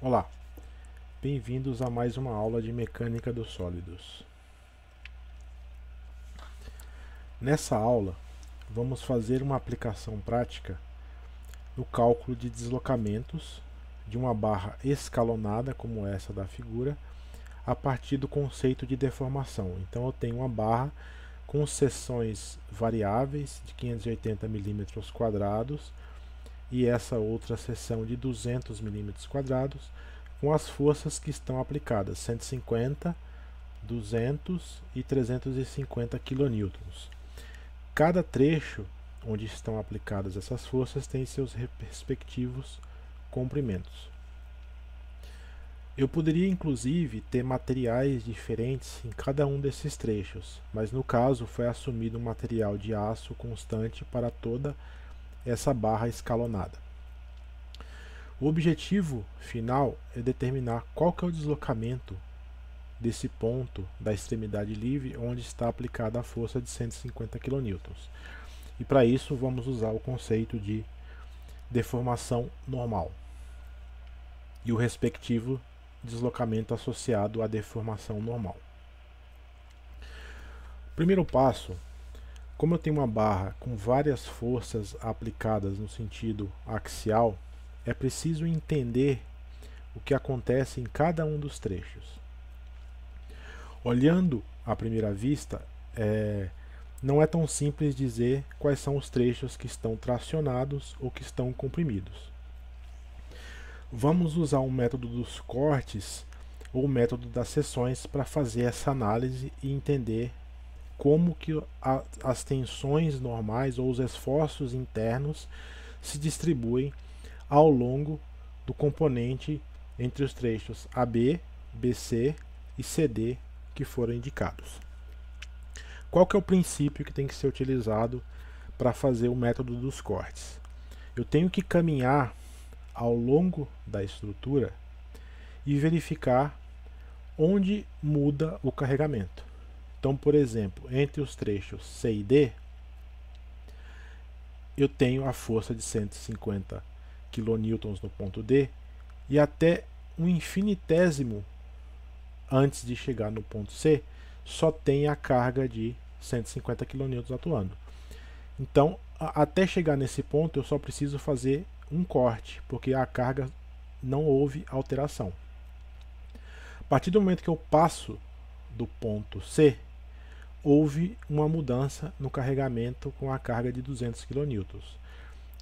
Olá, bem-vindos a mais uma aula de mecânica dos sólidos. Nessa aula, vamos fazer uma aplicação prática no cálculo de deslocamentos de uma barra escalonada, como essa da figura, a partir do conceito de deformação. Então, eu tenho uma barra com seções variáveis de 580 milímetros quadrados e essa outra seção de 200 milímetros quadrados, com as forças que estão aplicadas, 150, 200 e 350 kN. Cada trecho onde estão aplicadas essas forças tem seus respectivos comprimentos. Eu poderia inclusive ter materiais diferentes em cada um desses trechos, mas no caso foi assumido um material de aço constante para toda essa barra escalonada. O objetivo final é determinar qual que é o deslocamento desse ponto da extremidade livre onde está aplicada a força de 150 kN. E para isso vamos usar o conceito de deformação normal e o respectivo deslocamento associado à deformação normal. Primeiro passo, como eu tenho uma barra com várias forças aplicadas no sentido axial, é preciso entender o que acontece em cada um dos trechos. Olhando à primeira vista, não é tão simples dizer quais são os trechos que estão tracionados ou que estão comprimidos. Vamos usar o método dos cortes ou o método das seções para fazer essa análise e entender como que as tensões normais ou os esforços internos se distribuem ao longo do componente entre os trechos AB, BC e CD que foram indicados. Qual que é o princípio que tem que ser utilizado para fazer o método dos cortes? Eu tenho que caminhar ao longo da estrutura e verificar onde muda o carregamento. Então, por exemplo, entre os trechos C e D, eu tenho a força de 150 kN no ponto D e até um infinitésimo antes de chegar no ponto C, só tem a carga de 150 kN atuando. Então, até chegar nesse ponto, eu só preciso fazer um corte, porque a carga não houve alteração. A partir do momento que eu passo do ponto C, houve uma mudança no carregamento com a carga de 200 kN.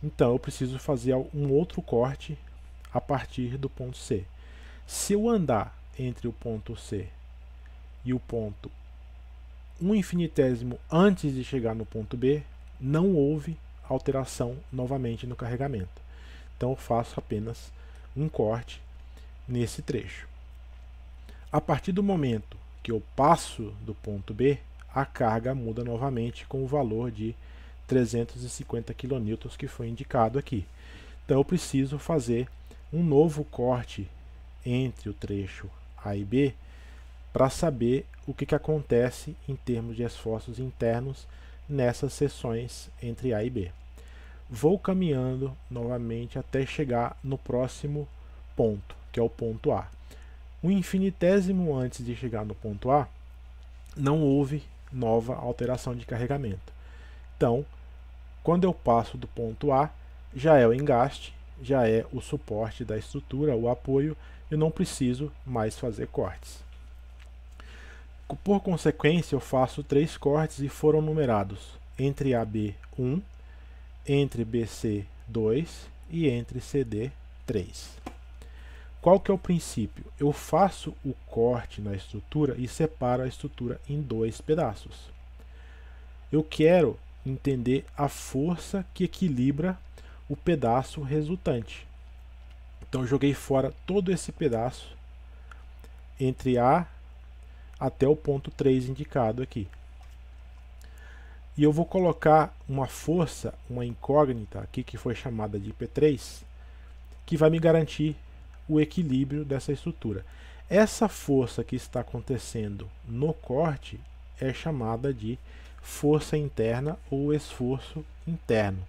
Então, eu preciso fazer um outro corte a partir do ponto C. Se eu andar entre o ponto C e o ponto 1 infinitésimo antes de chegar no ponto B, não houve alteração novamente no carregamento. Então, eu faço apenas um corte nesse trecho. A partir do momento que eu passo do ponto B, a carga muda novamente com o valor de 350 kN que foi indicado aqui. Então, eu preciso fazer um novo corte entre o trecho A e B para saber o que acontece em termos de esforços internos nessas seções entre A e B. Vou caminhando novamente até chegar no próximo ponto, que é o ponto A. Um infinitésimo antes de chegar no ponto A, não houve nova alteração de carregamento. Então, quando eu passo do ponto A, já é o engaste, já é o suporte da estrutura, o apoio, eu não preciso mais fazer cortes. Por consequência, eu faço 3 cortes e foram numerados entre AB 1, entre BC 2 e entre CD 3. Qual que é o princípio? Eu faço o corte na estrutura e separo a estrutura em 2 pedaços. Eu quero entender a força que equilibra o pedaço resultante. Então, eu joguei fora todo esse pedaço entre A até o ponto 3 indicado aqui. E eu vou colocar uma força, uma incógnita aqui que foi chamada de P3, que vai me garantir o equilíbrio dessa estrutura. Essa força que está acontecendo no corte é chamada de força interna ou esforço interno.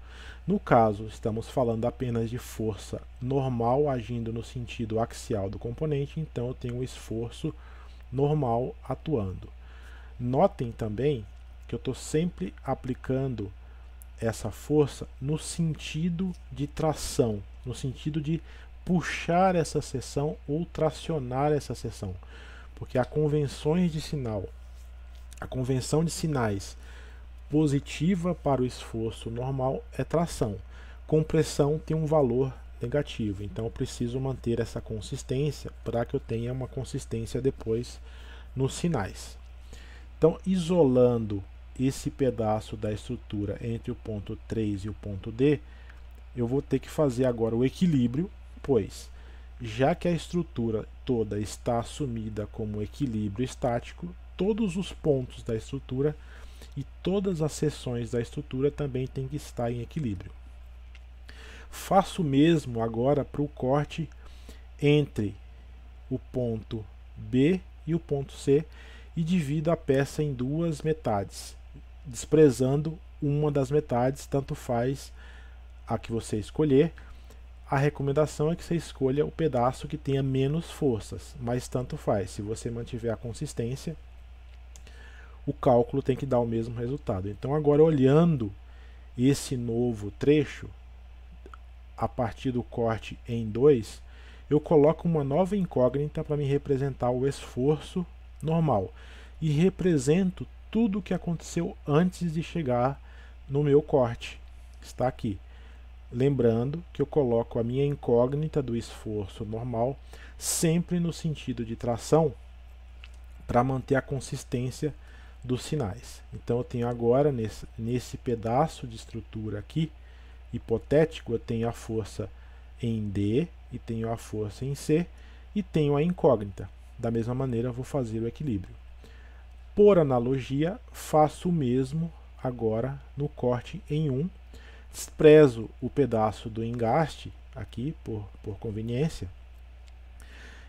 No caso, estamos falando apenas de força normal agindo no sentido axial do componente, então eu tenho um esforço normal atuando. Notem também que eu estou sempre aplicando essa força no sentido de tração, no sentido de puxar essa seção ou tracionar essa seção, porque a convenção de sinais positiva para o esforço normal é tração. Compressão tem um valor negativo, então eu preciso manter essa consistência para que eu tenha uma consistência depois nos sinais. Então, isolando esse pedaço da estrutura entre o ponto 3 e o ponto D, eu vou ter que fazer agora o equilíbrio, pois já que a estrutura toda está assumida como equilíbrio estático, todos os pontos da estrutura e todas as seções da estrutura também têm que estar em equilíbrio. Faço o mesmo agora para o corte entre o ponto B e o ponto C e divido a peça em duas metades, desprezando uma das metades, tanto faz a que você escolher. A recomendação é que você escolha o pedaço que tenha menos forças, mas tanto faz, se você mantiver a consistência, o cálculo tem que dar o mesmo resultado. Então agora, olhando esse novo trecho, a partir do corte em 2, eu coloco uma nova incógnita para me representar o esforço normal e represento tudo o que aconteceu antes de chegar no meu corte. Está aqui. Lembrando que eu coloco a minha incógnita do esforço normal sempre no sentido de tração para manter a consistência dos sinais. Então eu tenho agora, nesse pedaço de estrutura aqui, hipotético, eu tenho a força em D e tenho a força em C e tenho a incógnita. Da mesma maneira eu vou fazer o equilíbrio. Por analogia, faço o mesmo agora no corte em 1. Desprezo o pedaço do engaste aqui por conveniência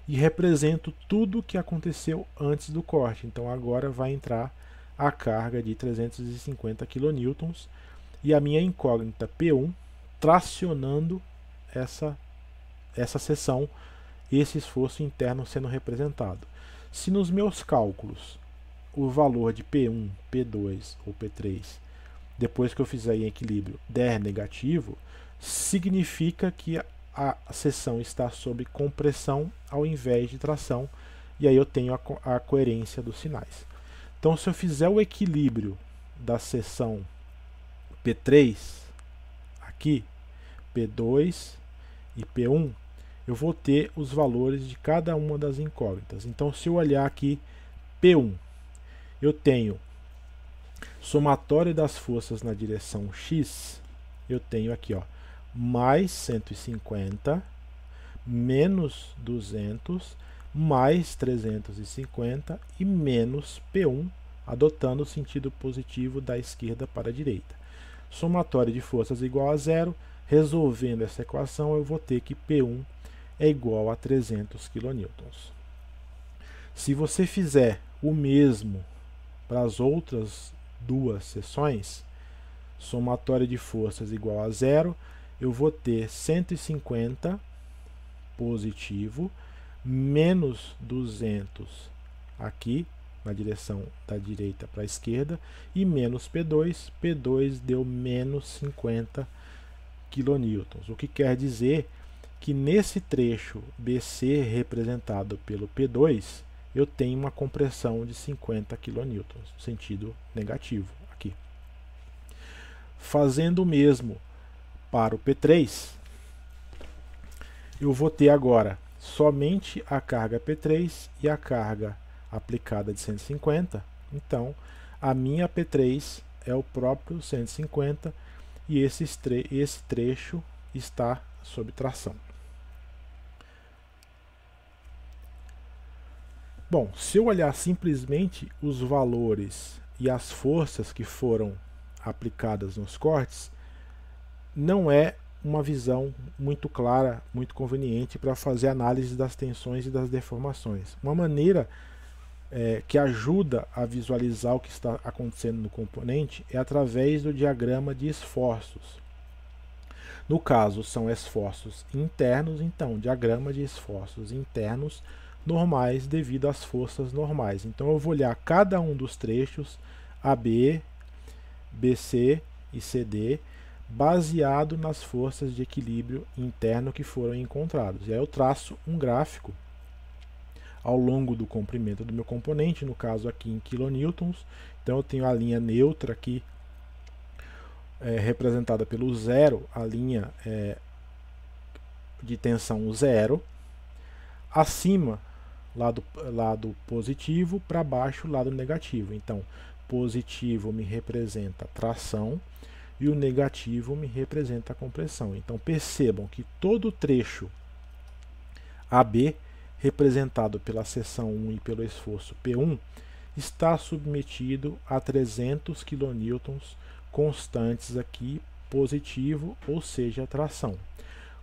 e represento tudo o que aconteceu antes do corte. Então agora vai entrar a carga de 350 kN e a minha incógnita P1 tracionando essa seção, esse esforço interno sendo representado. Se nos meus cálculos o valor de P1, P2 ou P3, depois que eu fizer em equilíbrio, der negativo, significa que a seção está sob compressão ao invés de tração, e aí eu tenho a coerência dos sinais. Então, se eu fizer o equilíbrio da seção P3, aqui, P2 e P1, eu vou ter os valores de cada uma das incógnitas. Então, se eu olhar aqui P1, eu tenho somatório das forças na direção X, eu tenho aqui, ó, mais 150, menos 200, mais 350 e menos P1, adotando o sentido positivo da esquerda para a direita. Somatório de forças igual a zero. Resolvendo essa equação, eu vou ter que P1 é igual a 300 kN. Se você fizer o mesmo para as outras duas seções, somatório de forças igual a zero, eu vou ter 150 positivo, menos 200 aqui, na direção da direita para a esquerda, e menos P2, P2 deu menos 50 kN, o que quer dizer que nesse trecho BC representado pelo P2, eu tenho uma compressão de 50 kN, sentido negativo aqui. Fazendo o mesmo para o P3, eu vou ter agora somente a carga P3 e a carga aplicada de 150. Então, a minha P3 é o próprio 150 e esse trecho está sob tração. Bom, se eu olhar simplesmente os valores e as forças que foram aplicadas nos cortes, não é uma visão muito clara, muito conveniente para fazer análise das tensões e das deformações. Uma maneira que ajuda a visualizar o que está acontecendo no componente é através do diagrama de esforços. No caso, são esforços internos, então, diagrama de esforços internos normais devido às forças normais. Então, eu vou olhar cada um dos trechos AB, BC e CD, baseado nas forças de equilíbrio interno que foram encontradas. E aí eu traço um gráfico ao longo do comprimento do meu componente, no caso aqui em kilonewtons. Então eu tenho a linha neutra aqui, representada pelo zero, a linha de tensão zero, acima lado positivo, para baixo lado negativo. Então positivo me representa tração e o negativo me representa a compressão. Então percebam que todo o trecho AB, representado pela seção 1 e pelo esforço P1, está submetido a 300 kN constantes aqui, positivo, ou seja, tração.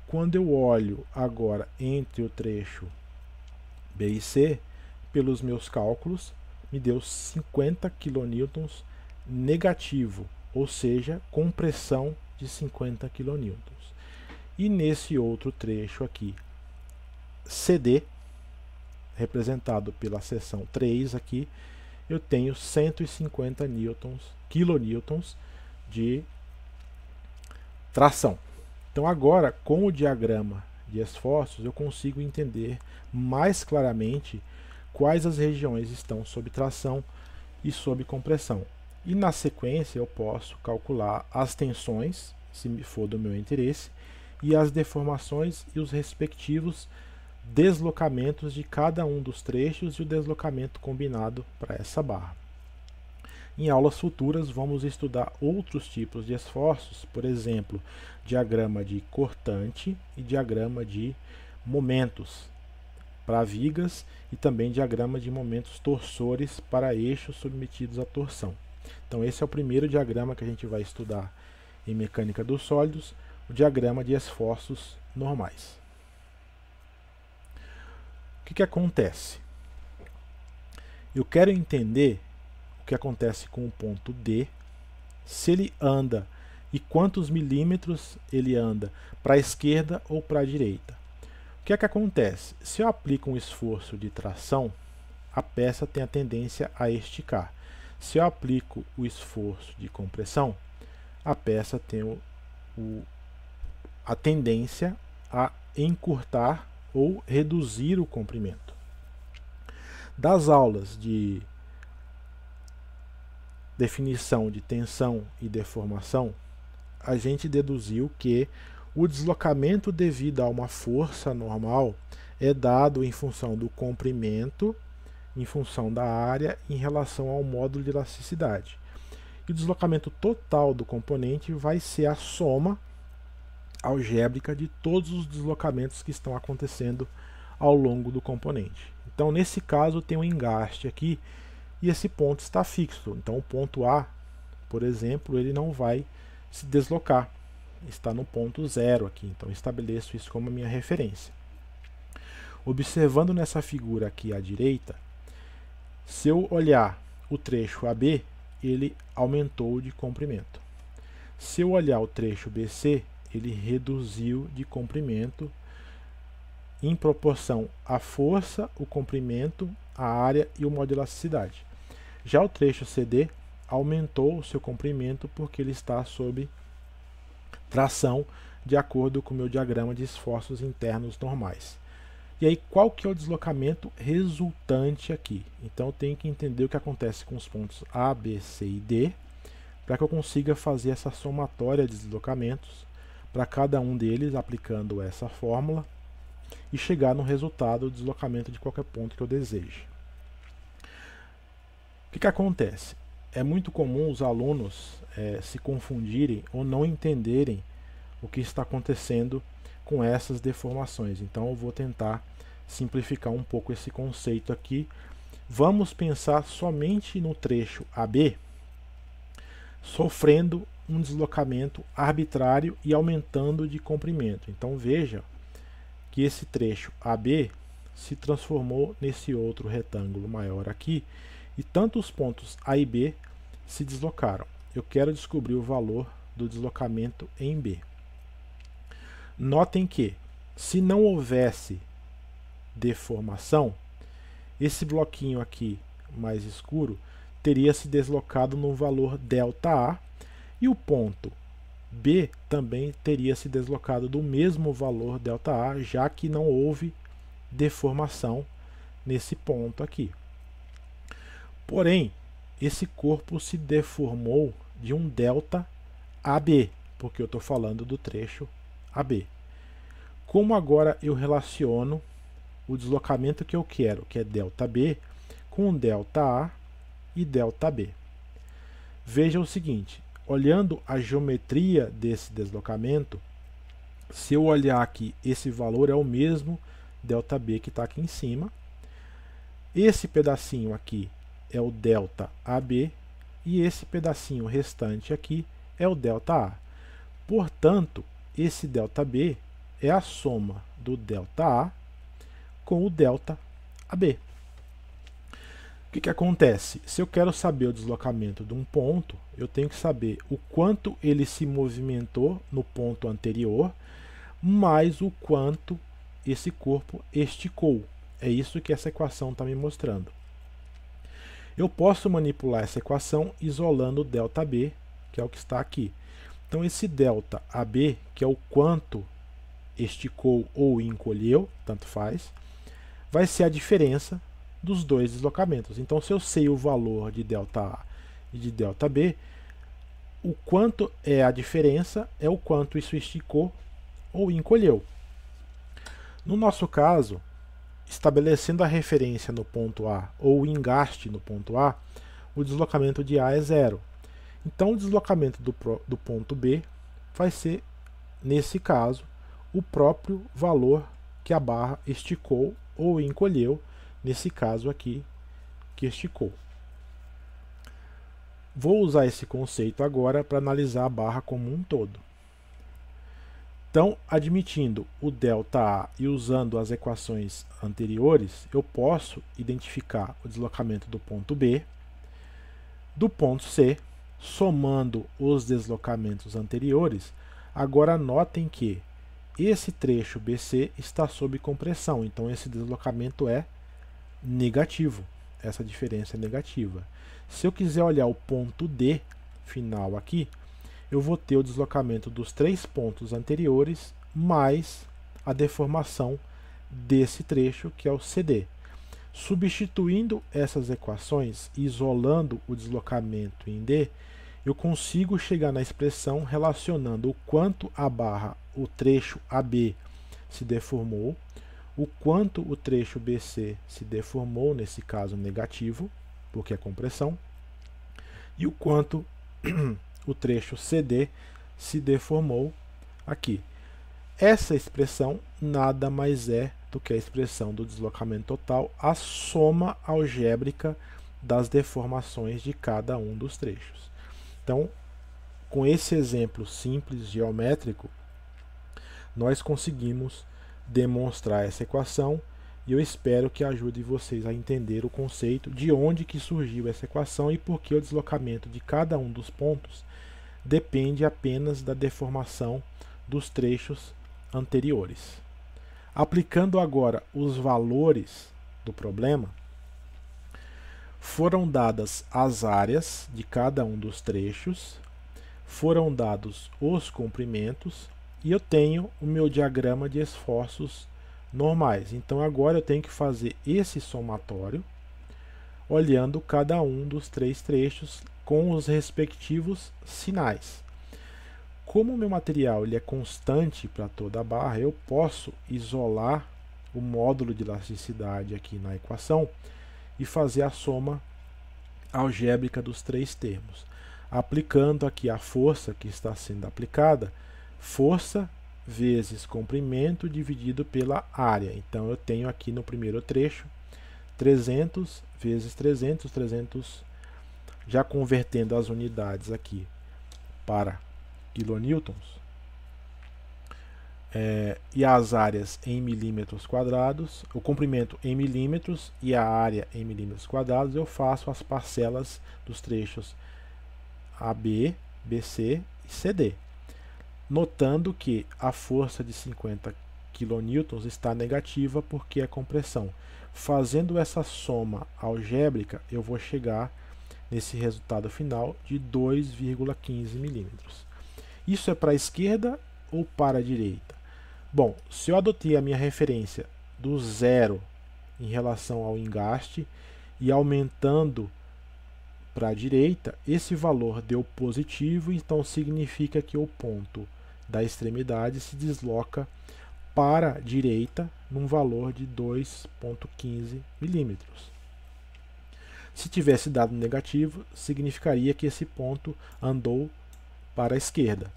Quando eu olho agora entre o trecho B e C, pelos meus cálculos, me deu 50 kN negativo, ou seja, compressão de 50 kN. E nesse outro trecho aqui, CD, representado pela seção 3 aqui, eu tenho 150 kN de tração. Então agora, com o diagrama de esforços, eu consigo entender mais claramente quais as regiões estão sob tração e sob compressão. E na sequência eu posso calcular as tensões, se for do meu interesse, e as deformações e os respectivos deslocamentos de cada um dos trechos e o deslocamento combinado para essa barra. Em aulas futuras vamos estudar outros tipos de esforços, por exemplo, diagrama de cortante e diagrama de momentos para vigas e também diagrama de momentos torsores para eixos submetidos à torção. Então esse é o primeiro diagrama que a gente vai estudar em mecânica dos sólidos, o diagrama de esforços normais. O que acontece? Eu quero entender o que acontece com o ponto D, se ele anda e quantos milímetros ele anda para a esquerda ou para a direita. O que acontece? Se eu aplico um esforço de tração, a peça tem a tendência a esticar. Se eu aplico o esforço de compressão, a peça tem a tendência a encurtar ou reduzir o comprimento. Das aulas de definição de tensão e deformação, a gente deduziu que o deslocamento devido a uma força normal é dado em função do comprimento, em função da área, em relação ao módulo de elasticidade. E o deslocamento total do componente vai ser a soma algébrica de todos os deslocamentos que estão acontecendo ao longo do componente. Então, nesse caso, tem um engaste aqui e esse ponto está fixo. Então, o ponto A, por exemplo, ele não vai se deslocar. Está no ponto zero aqui. Então, estabeleço isso como minha referência. Observando nessa figura aqui à direita, se eu olhar o trecho AB, ele aumentou de comprimento. Se eu olhar o trecho BC, ele reduziu de comprimento em proporção à força, o comprimento, a área e o módulo de elasticidade. Já o trecho CD aumentou o seu comprimento porque ele está sob tração, de acordo com o meu diagrama de esforços internos normais. E aí, qual que é o deslocamento resultante aqui? Então, eu tenho que entender o que acontece com os pontos A, B, C e D, para que eu consiga fazer essa somatória de deslocamentos para cada um deles, aplicando essa fórmula, e chegar no resultado do deslocamento de qualquer ponto que eu deseje. O que acontece? É muito comum os alunos se confundirem ou não entenderem o que está acontecendo com essas deformações. Então eu vou tentar simplificar um pouco esse conceito aqui. Vamos pensar somente no trecho AB sofrendo um deslocamento arbitrário e aumentando de comprimento. Então veja que esse trecho AB se transformou nesse outro retângulo maior aqui, e tanto os pontos A e B se deslocaram. Eu quero descobrir o valor do deslocamento em B. Notem que, se não houvesse deformação, esse bloquinho aqui mais escuro teria se deslocado no valor ΔA, e o ponto B também teria se deslocado do mesmo valor ΔA, já que não houve deformação nesse ponto aqui. Porém, esse corpo se deformou de um ΔAB, porque eu estou falando do trecho AB. Como agora eu relaciono o deslocamento que eu quero, que é ΔB, com ΔA e ΔB? Veja o seguinte, olhando a geometria desse deslocamento, se eu olhar aqui, esse valor é o mesmo ΔB que está aqui em cima. Esse pedacinho aqui é o ΔAB e esse pedacinho restante aqui é o ΔA. Portanto, esse ΔB é a soma do ΔA com o ΔAB. O que acontece? Se eu quero saber o deslocamento de um ponto, eu tenho que saber o quanto ele se movimentou no ponto anterior, mais o quanto esse corpo esticou. É isso que essa equação está me mostrando. Eu posso manipular essa equação isolando o ΔB, que é o que está aqui. Então, esse ΔAB, que é o quanto esticou ou encolheu, tanto faz, vai ser a diferença dos dois deslocamentos. Então, se eu sei o valor de ΔA e de ΔB, o quanto é a diferença é o quanto isso esticou ou encolheu. No nosso caso, estabelecendo a referência no ponto A ou o engaste no ponto A, o deslocamento de A é 0. Então, o deslocamento do ponto B vai ser, nesse caso, o próprio valor que a barra esticou ou encolheu, nesse caso aqui, que esticou. Vou usar esse conceito agora para analisar a barra como um todo. Então, admitindo o ΔA e usando as equações anteriores, eu posso identificar o deslocamento do ponto B, do ponto C, somando os deslocamentos anteriores. Agora notem que esse trecho BC está sob compressão, então esse deslocamento é negativo, essa diferença é negativa. Se eu quiser olhar o ponto D final aqui, eu vou ter o deslocamento dos 3 pontos anteriores mais a deformação desse trecho, que é o CD. Substituindo essas equações e isolando o deslocamento em D, eu consigo chegar na expressão relacionando o quanto a barra, o trecho AB, se deformou, o quanto o trecho BC se deformou, nesse caso negativo, porque é compressão, e o quanto o trecho CD se deformou aqui. Essa expressão nada mais é do que a expressão do deslocamento total, a soma algébrica das deformações de cada um dos trechos. Então, com esse exemplo simples geométrico, nós conseguimos demonstrar essa equação e eu espero que ajude vocês a entender o conceito de onde que surgiu essa equação e por que o deslocamento de cada um dos pontos depende apenas da deformação dos trechos anteriores. Aplicando agora os valores do problema, foram dadas as áreas de cada um dos trechos, foram dados os comprimentos e eu tenho o meu diagrama de esforços normais. Então agora eu tenho que fazer esse somatório, olhando cada um dos 3 trechos com os respectivos sinais. Como o meu material ele é constante para toda a barra, eu posso isolar o módulo de elasticidade aqui na equação e fazer a soma algébrica dos 3 termos. Aplicando aqui a força que está sendo aplicada, força vezes comprimento dividido pela área. Então eu tenho aqui no primeiro trecho 300 vezes 300, 300, já convertendo as unidades aqui para quilonewtons, e as áreas em milímetros quadrados, o comprimento em milímetros e a área em milímetros quadrados, eu faço as parcelas dos trechos AB, BC e CD. Notando que a força de 50 kN está negativa porque é compressão. Fazendo essa soma algébrica, eu vou chegar nesse resultado final de 2,15 milímetros. Isso é para a esquerda ou para a direita? Bom, se eu adotei a minha referência do zero em relação ao engaste e aumentando para a direita, esse valor deu positivo, então significa que o ponto da extremidade se desloca para a direita num valor de 2,15 milímetros. Se tivesse dado negativo, significaria que esse ponto andou para a esquerda.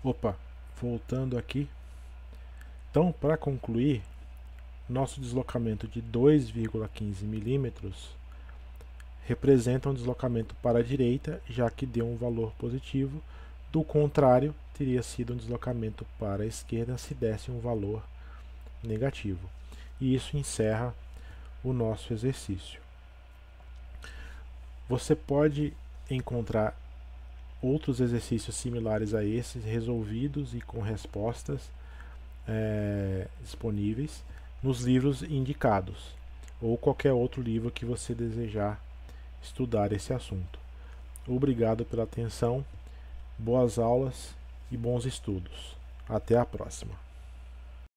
Opa, voltando aqui. Então, para concluir, nosso deslocamento de 2,15 milímetros representa um deslocamento para a direita, já que deu um valor positivo. Do contrário, teria sido um deslocamento para a esquerda se desse um valor negativo. E isso encerra o nosso exercício. Você pode encontrar outros exercícios similares a esses, resolvidos e com respostas disponíveis nos livros indicados, ou qualquer outro livro que você desejar estudar esse assunto. Obrigado pela atenção, boas aulas e bons estudos. Até a próxima.